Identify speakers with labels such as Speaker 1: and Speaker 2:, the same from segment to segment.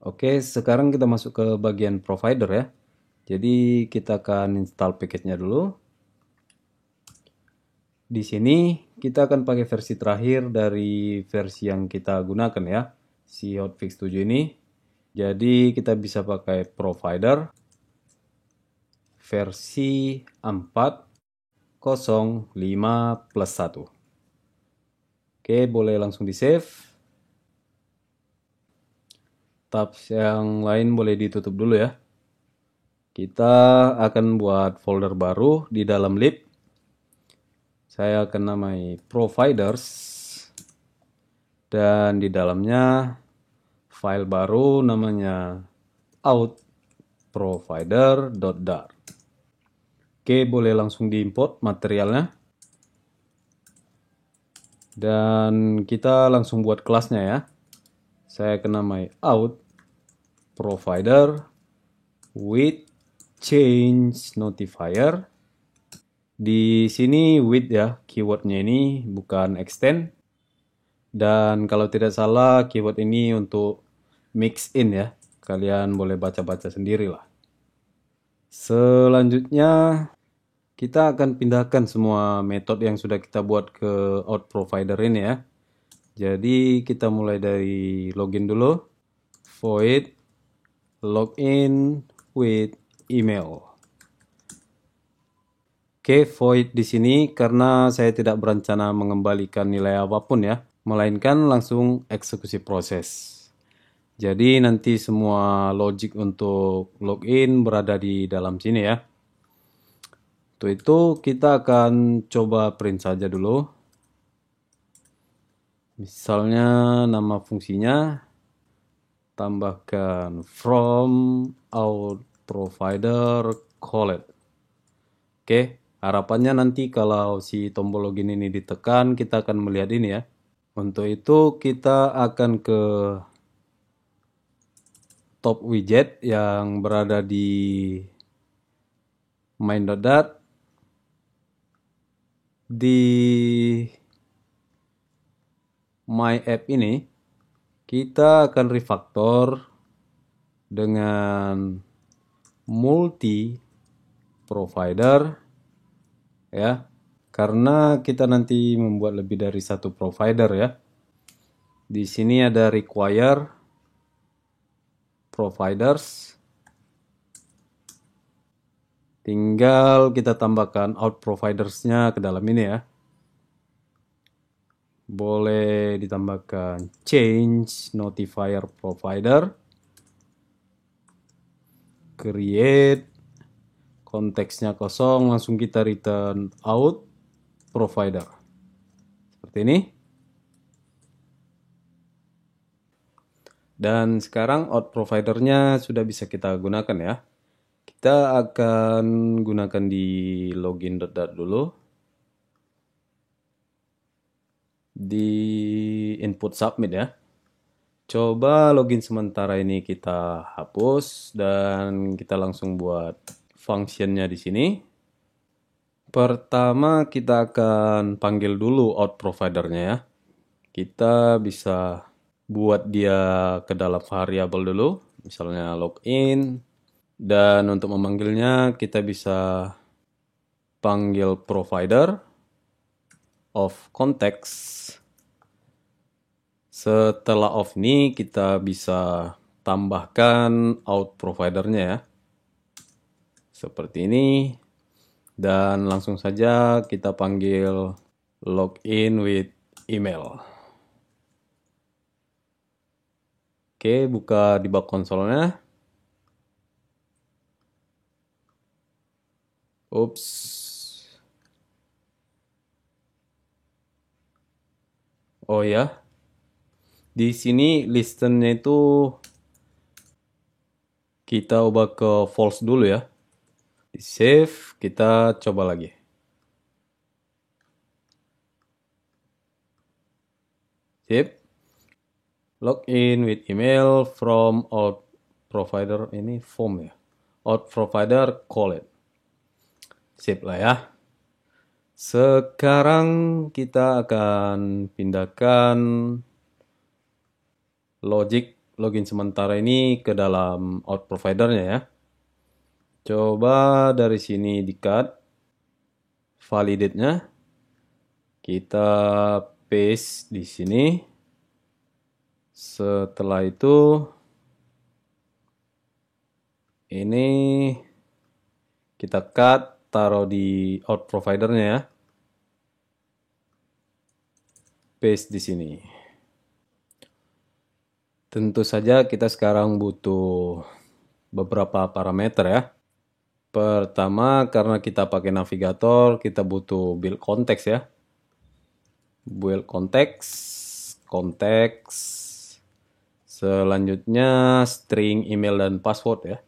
Speaker 1: Oke, sekarang kita masuk ke bagian provider ya. Jadi kita akan install package-nya dulu. Di sini kita akan pakai versi terakhir dari versi yang kita gunakan ya, si hotfix 7 ini. Jadi kita bisa pakai provider versi 4.0.5+1. Oke, boleh langsung di save. Tabs yang lain boleh ditutup dulu ya. Kita akan buat folder baru di dalam lib. Saya akan namai providers dan di dalamnya file baru namanya outprovider.dar. Oke, boleh langsung diimport materialnya. Dan kita langsung buat kelasnya ya. Saya akan namai outProvider with change notifier. Di sini with ya, keywordnya ini bukan extend. Dan kalau tidak salah keyword ini untuk mix in ya. Kalian boleh baca-baca sendiri lah. Selanjutnya kita akan pindahkan semua metode yang sudah kita buat ke outProvider ini ya. Jadi kita mulai dari login dulu. Void login with email. Oke, void di sini karena saya tidak berencana mengembalikan nilai apapun ya, melainkan langsung eksekusi proses. Jadi nanti semua logic untuk login berada di dalam sini ya. Untuk itu kita akan coba print saja dulu. Misalnya nama fungsinya tambahkan from out provider called. Oke, harapannya nanti kalau si tombol login ini ditekan kita akan melihat ini ya. Untuk itu kita akan ke top widget yang berada di main.dat. Di my app ini kita akan refactor dengan multi provider ya, karena kita nanti membuat lebih dari satu provider ya. Di sini ada require providers, tinggal kita tambahkan out providersnya ke dalam ini ya. Boleh ditambahkan change notifier provider, create, konteksnya kosong, langsung kita return out provider. Seperti ini. Dan sekarang out providernya sudah bisa kita gunakan ya. Kita akan gunakan di login.dat dulu. Di input submit ya. Coba login sementara ini kita hapus dan kita langsung buat functionnya di sini. Pertama kita akan panggil dulu out providernya ya. Kita bisa buat dia ke dalam variabel dulu, misalnya login. Dan untuk memanggilnya kita bisa panggil provider of context. Setelah of ini kita bisa tambahkan out providernya ya. Seperti ini. Dan langsung saja kita panggil login with email. Oke, buka debug konsolnya. Ups. Oh ya. Di sini listennya itu kita ubah ke false dulu ya. Di save, kita coba lagi. Sip. Login with email from out provider, ini form ya. Out provider call it. Sip lah ya. Sekarang kita akan pindahkan logic login sementara ini ke dalam out providernya ya. Coba dari sini di-cut validate-nya. Kita paste di sini. Setelah itu ini kita cut, taruh di out providernya ya. Paste di sini. Tentu saja kita sekarang butuh beberapa parameter ya. Pertama, karena kita pakai navigator, kita butuh build konteks ya. Build konteks, konteks. Selanjutnya string email dan password ya.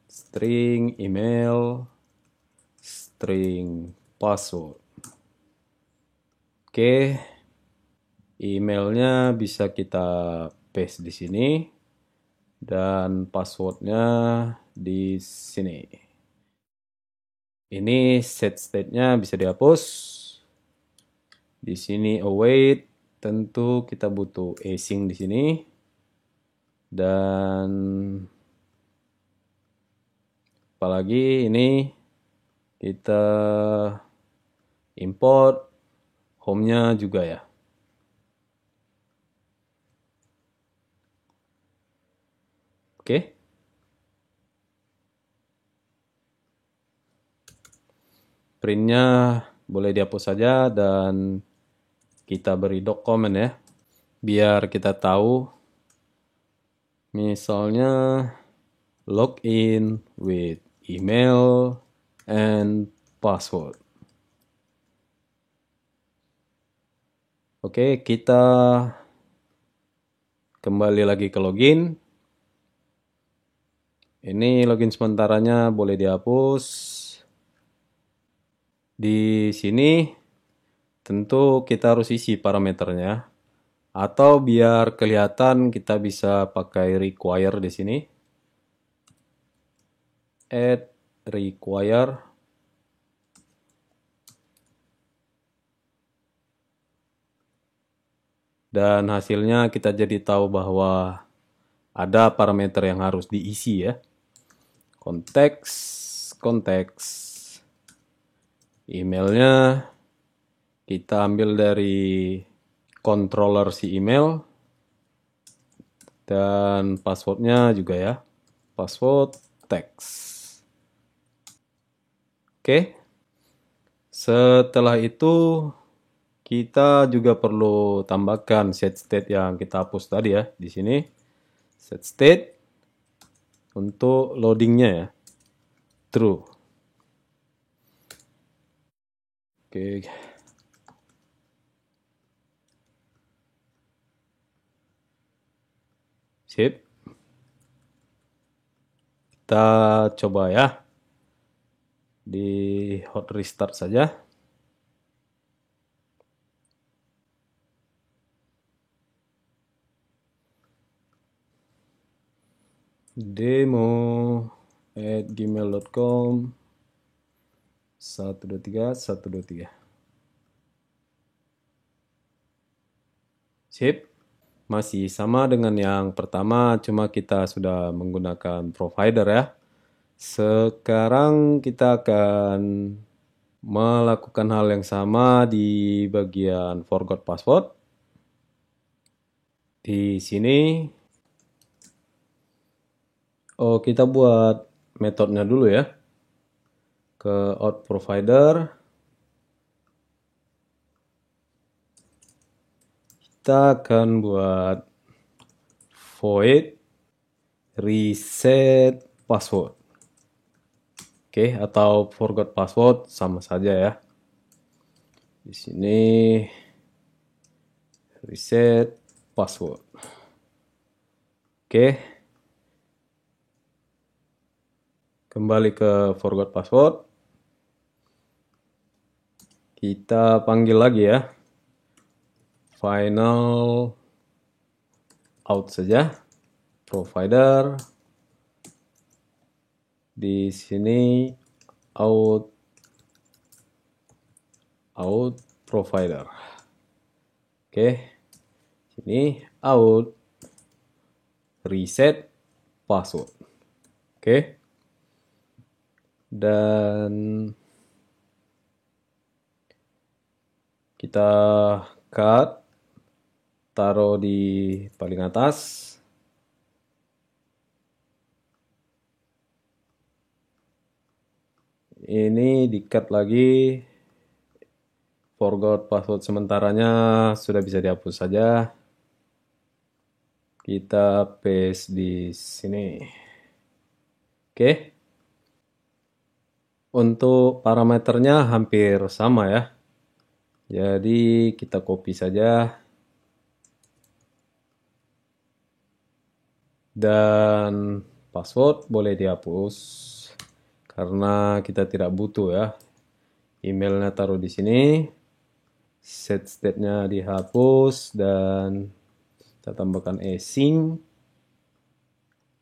Speaker 1: String email, string password. Oke, emailnya bisa kita paste di sini dan passwordnya di sini. Ini set state-nya bisa dihapus. Di sini await, tentu kita butuh async di sini. Dan apalagi ini kita import home-nya juga ya. Oke. Printnya boleh dihapus saja dan kita beri doc comment ya. Biar kita tahu. Misalnya login with email and password. Oke, kita kembali lagi ke login. Ini login sementaranya boleh dihapus. Di sini tentu kita harus isi parameternya. Atau biar kelihatan kita bisa pakai require di sini. Add require. Dan hasilnya kita jadi tahu bahwa ada parameter yang harus diisi ya. Konteks, konteks. Emailnya kita ambil dari controller si email. Dan passwordnya juga ya. Password text. Oke. Setelah itu kita juga perlu tambahkan set state yang kita hapus tadi ya di sini. Set state untuk loadingnya ya. True. Oke. Sip. Kita coba ya. Di hot restart saja. demo@gmail.com 123 123. Sip. Masih sama dengan yang pertama, cuma kita sudah menggunakan provider ya. Sekarang kita akan melakukan hal yang sama di bagian forgot password. Di sini kita buat metodenya dulu ya. Ke out provider. Kita akan buat void reset password. Oke, atau forgot password sama saja ya. Di sini reset password. Oke. Kembali ke forgot password. Kita panggil lagi ya. Final out saja. Provider. Di sini out provider. Oke. Sini out reset password. Oke. Dan kita cut, taruh di paling atas. Ini di-cut lagi. Forgot password sementaranya sudah bisa dihapus saja. Kita paste di sini. Oke. Untuk parameternya hampir sama ya. Jadi kita copy saja. Dan password boleh dihapus karena kita tidak butuh ya. Emailnya taruh di sini. Set state-nya dihapus dan kita tambahkan async.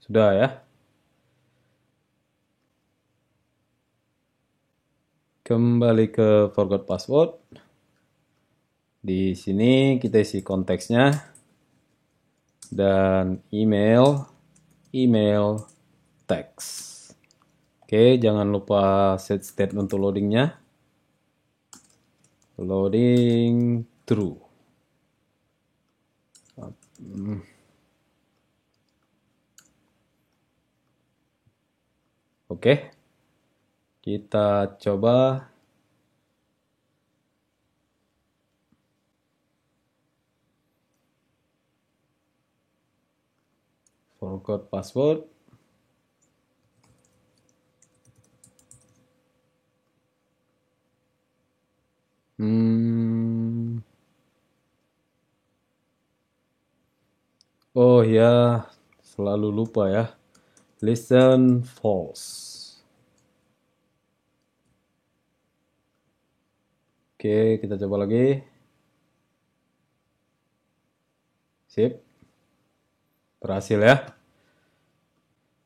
Speaker 1: Sudah ya. Kembali ke forgot password. Di sini kita isi konteksnya dan email text. Oke, jangan lupa set state untuk loadingnya. Loading true. Oke, kita coba. Forgot password. Oh ya, selalu lupa ya. Listen false. Oke, kita coba lagi. Sip. Berhasil ya.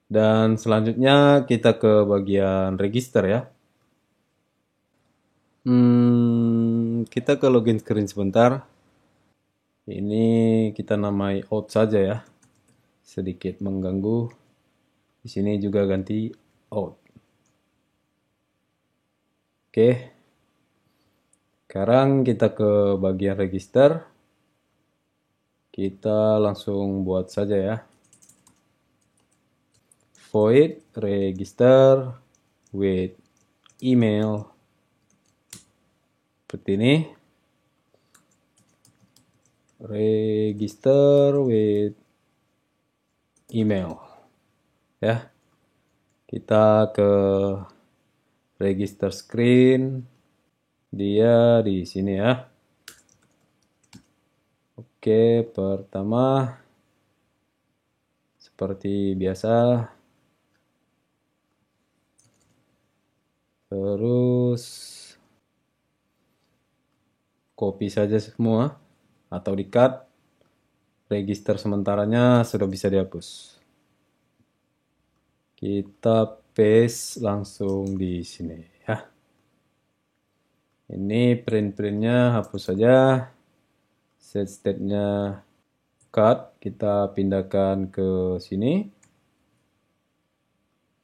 Speaker 1: Dan selanjutnya kita ke bagian register ya. Kita ke login screen sebentar. Ini kita namai out saja ya. Sedikit mengganggu. Di sini juga ganti out. Oke. Sekarang kita ke bagian register. Kita langsung buat saja ya. Void register with email. Seperti ini. Register with email. Ya. Kita ke register screen. Dia di sini ya. Oke, pertama seperti biasa. Terus copy saja semua atau di-cut. Register sementaranya sudah bisa dihapus. Kita paste langsung di sini ya. Ini print-printnya hapus saja. Set state-nya cut, kita pindahkan ke sini.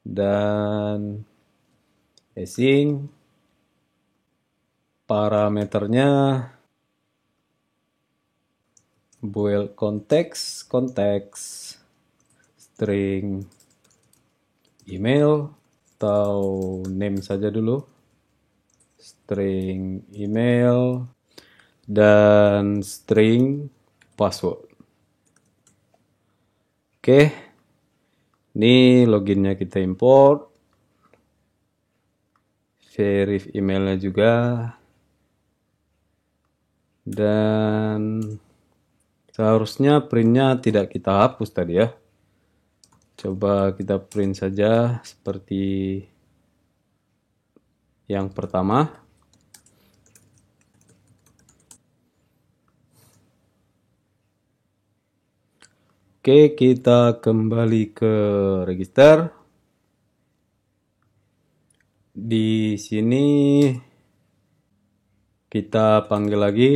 Speaker 1: Dan async. Parameternya boil konteks string email atau name saja dulu. String email dan string password. Oke, ini loginnya kita import, verif emailnya juga, dan seharusnya printnya tidak kita hapus tadi ya. Coba kita print saja seperti yang pertama. Oke, kita kembali ke register. Di sini kita panggil lagi.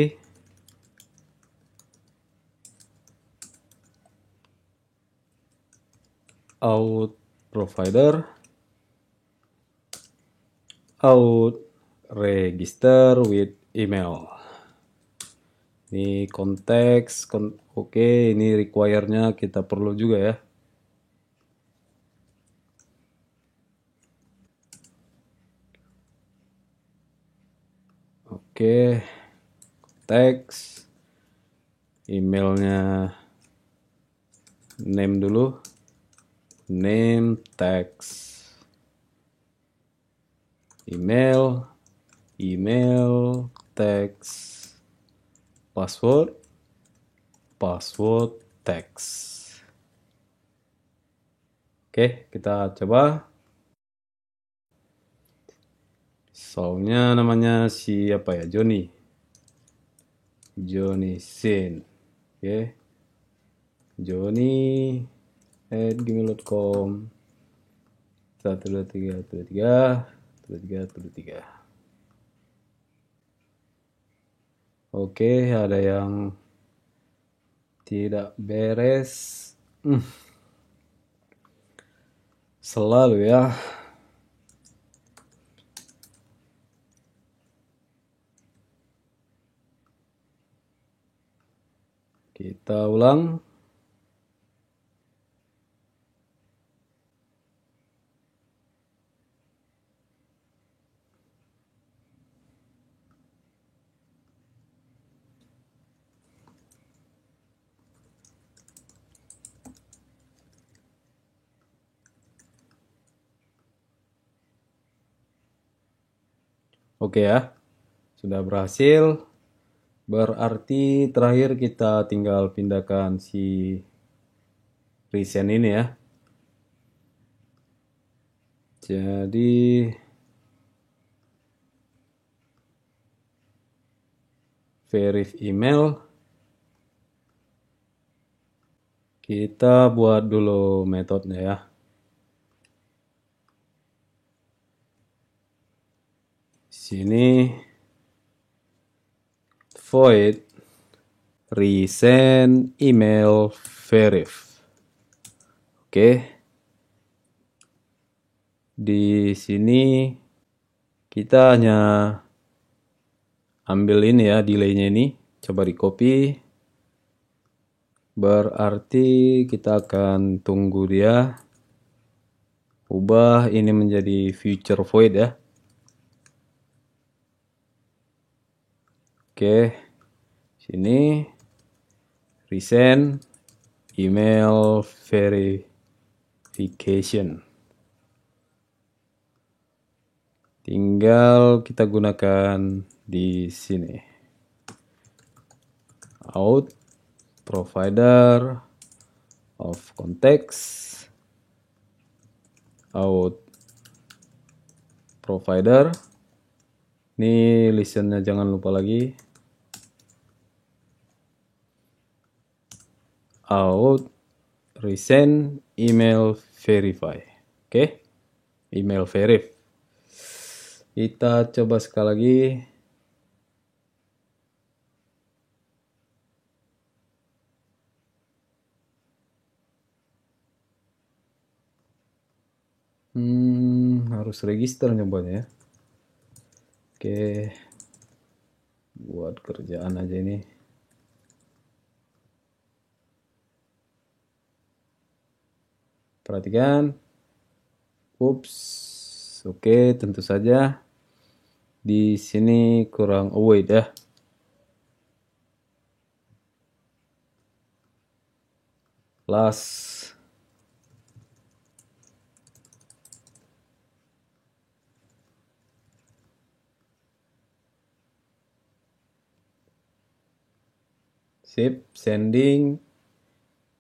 Speaker 1: out provider, out register with email. Ini konteks, oke, ini require-nya kita perlu juga ya. Oke, teks, emailnya name dulu, name text, email text, password text. Oke, kita coba. Soalnya namanya siapa ya? Johnny Sin. Oke. Johnny@gmail.com 123 Oke, ada yang tidak beres. Selalu ya. Kita ulang. Oke ya, sudah berhasil. Berarti terakhir kita tinggal pindahkan si resend ini ya. Jadi verif email, kita buat dulu metodenya ya. Sini void resend email verif. Oke. Di sini kita hanya ambil ini ya, delay-nya ini. Coba di copy. Berarti kita akan tunggu dia. Ubah ini menjadi future void ya. Oke. Sini resend email verification. Tinggal kita gunakan di sini. Out provider of context, out provider. Ini listennya jangan lupa lagi. Out resend email verify. Oke. Email verif. Kita coba sekali lagi. Harus register nyobanya ya. Oke. Buat kerjaan aja ini. Perhatikan. Ups. Oke, tentu saja di sini kurang await ya. Last. Sip, sending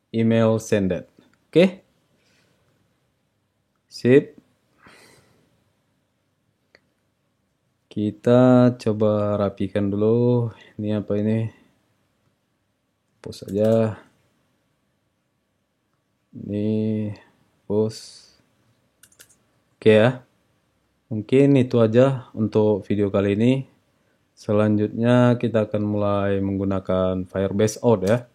Speaker 1: email sended. Oke. Sip. Kita coba rapikan dulu. Ini apa ini? Post aja. Ini post. Oke ya. Mungkin itu aja untuk video kali ini. Selanjutnya kita akan mulai menggunakan Firebase Out ya.